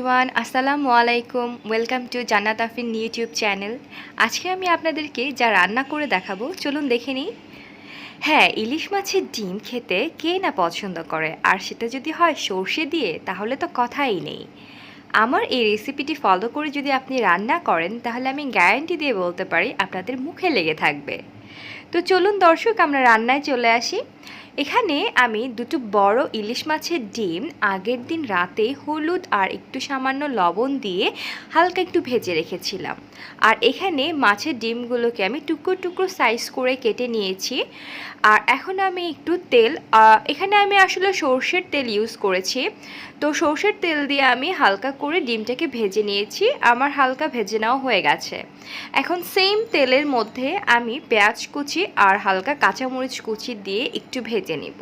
Everyone, আসসালামু আলাইকুম। Welcome to জান্নাত আফরিন ইউটিউব চ্যানেল। আজকে আমি আপনাদেরকে যা রান্না করে দেখাবো, চলুন দেখে নিই। হ্যাঁ, ইলিশ মাছের ডিম খেতে কে না পছন্দ করে, আর সেটা যদি হয় সর্ষে দিয়ে, তাহলে তো কথাই নেই। আমার এই রেসিপিটি ফলো করে যদি আপনি রান্না করেন, তাহলে আমি গ্যারান্টি দিয়ে বলতে পারি আপনাদের মুখে লেগে থাকবে। তো চলুন দর্শক, আমরা রান্নায় চলে আসি। এখানে আমি দুটো বড় ইলিশ মাছের ডিম আগের দিন রাতে হলুদ আর একটু সামান্য লবণ দিয়ে হালকা একটু ভেজে রেখেছিলাম। আর এখানে মাছের ডিমগুলোকে আমি টুকরো টুকরো সাইজ করে কেটে নিয়েছি। আর এখন আমি একটু তেল, এখানে আমি আসলে সর্ষের তেল ইউজ করেছি। তো সর্ষের তেল দিয়ে আমি হালকা করে ডিমটাকে ভেজে নিয়েছি। আমার হালকা ভেজে নেওয়া হয়ে গেছে। এখন সেম তেলের মধ্যে আমি পেঁয়াজ কুচি আর হালকা কাঁচামরিচ কুচি দিয়ে একটু ভেজে নিব।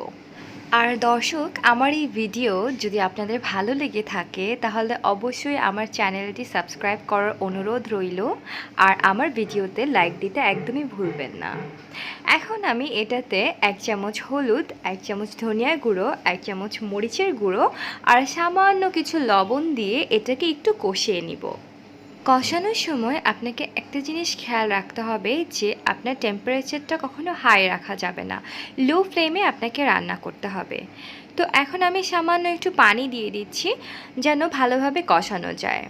আর দর্শক, আমার এই ভিডিও যদি আপনাদের ভালো লেগে থাকে, তাহলে অবশ্যই আমার চ্যানেলটি সাবস্ক্রাইব করার অনুরোধ রইল। আর আমার ভিডিওতে লাইক দিতে একদমই ভুলবেন না। এখন আমি এটাতে 1 চামচ হলুদ, 1 চামচ ধনিয়া গুঁড়ো, 1 চামচ মরিচের গুঁড়ো আর সামান্য কিছু লবণ দিয়ে এটাকে একটু কষিয়ে নিব। কষানোর সময় আপনাকে একটা জিনিস খেয়াল রাখতে হবে যে আপনার টেম্পারেচারটা কখনো হাই রাখা যাবে না, লো ফ্লেমে আপনাকে রান্না করতে হবে। তো এখন আমি সামান্য একটু পানি দিয়ে দিচ্ছি যেন ভালোভাবে কষানো যায়।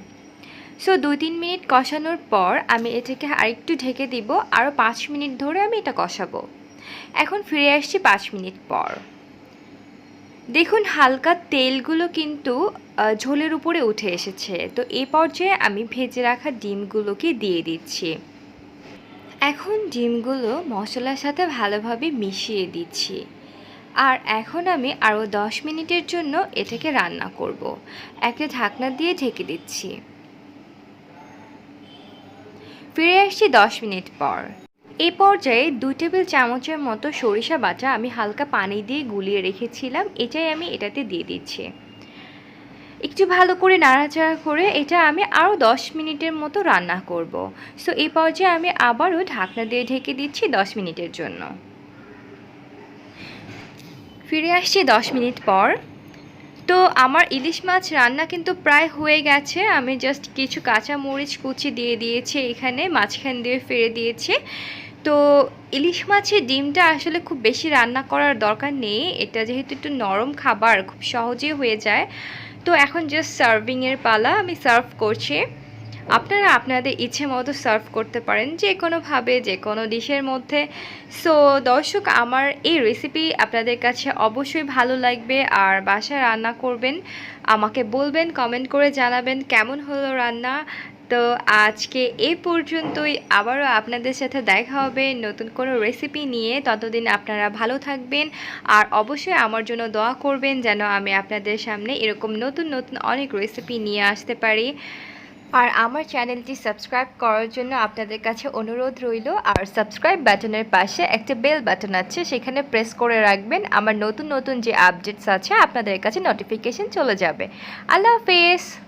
সো 2-3 মিনিট কষানোর পর আমি এটাকে আরেকটু ঢেকে দিব, আরও 5 মিনিট ধরে আমি এটা কষাবো। এখন ফিরে আসছি 5 মিনিট পর। দেখুন, হালকা তেলগুলো কিন্তু ঝোলের উপরে উঠে এসেছে। তো এই পর্যায়ে আমি ভেজে রাখা ডিমগুলোকে দিয়ে দিচ্ছি। এখন ডিমগুলো মশলার সাথে ভালোভাবে মিশিয়ে দিচ্ছি। আর এখন আমি আরও 10 মিনিটের জন্য এটাকে রান্না করব। একটা ঢাকনা দিয়ে ঢেকে দিচ্ছি। ফিরে আসছি 10 মিনিট পর। এই পর্যায়ে 2 টেবিল চামচের মতো সরিষা বাটা আমি হালকা পানি দিয়ে গুলিয়ে রেখেছিলাম, এটাই আমি এটাতে দিয়ে দিচ্ছি। একটু ভালো করে নাড়াচাড়া করে এটা আমি আরও 10 মিনিটের মতো রান্না করব। সো এই পর্যায়ে আমি আবারও ঢাকনা দিয়ে ঢেকে দিচ্ছি 10 মিনিটের জন্য। ফিরে আসছি 10 মিনিট পর। তো আমার ইলিশ মাছ রান্না কিন্তু প্রায় হয়ে গেছে। আমি জাস্ট কিছু কাঁচা মরিচ কুচি দিয়ে দিয়েছি, এখানে মাঝখান দিয়ে ফেলে দিয়েছি। তো ইলিশ মাছের ডিমটা আসলে খুব বেশি রান্না করার দরকার নেই, এটা যেহেতু একটু নরম খাবার, খুব সহজেই হয়ে যায়। তো এখন জাস্ট সার্ভিংয়ের পালা, আমি সার্ভ করছি। আপনারা আপনাদের ইচ্ছে মতো সার্ভ করতে পারেন, যে কোনোভাবে, যে কোনো ডিশের মধ্যে। সো দর্শক, আমার এই রেসিপি আপনাদের কাছে অবশ্যই ভালো লাগবে। আর বাসায় রান্না করবেন, আমাকে বলবেন, কমেন্ট করে জানাবেন কেমন হলো রান্না। তো আজকে এই পর্যন্তই। আবারও আপনাদের সাথে দেখা হবে নতুন কোনো রেসিপি নিয়ে। ততদিন আপনারা ভালো থাকবেন আর অবশ্যই আমার জন্য দোয়া করবেন যেন আমি আপনাদের সামনে এরকম নতুন নতুন অনেক রেসিপি নিয়ে আসতে পারি। আর আমার চ্যানেলটি সাবস্ক্রাইব করার জন্য আপনাদের কাছে অনুরোধ রইল। আর সাবস্ক্রাইব বাটনের পাশে একটা বেল বাটন আছে, সেখানে প্রেস করে রাখবেন। আমার নতুন নতুন যে আপডেটস আছে আপনাদের কাছে নোটিফিকেশন চলে যাবে। আল্লাহ হাফেজ।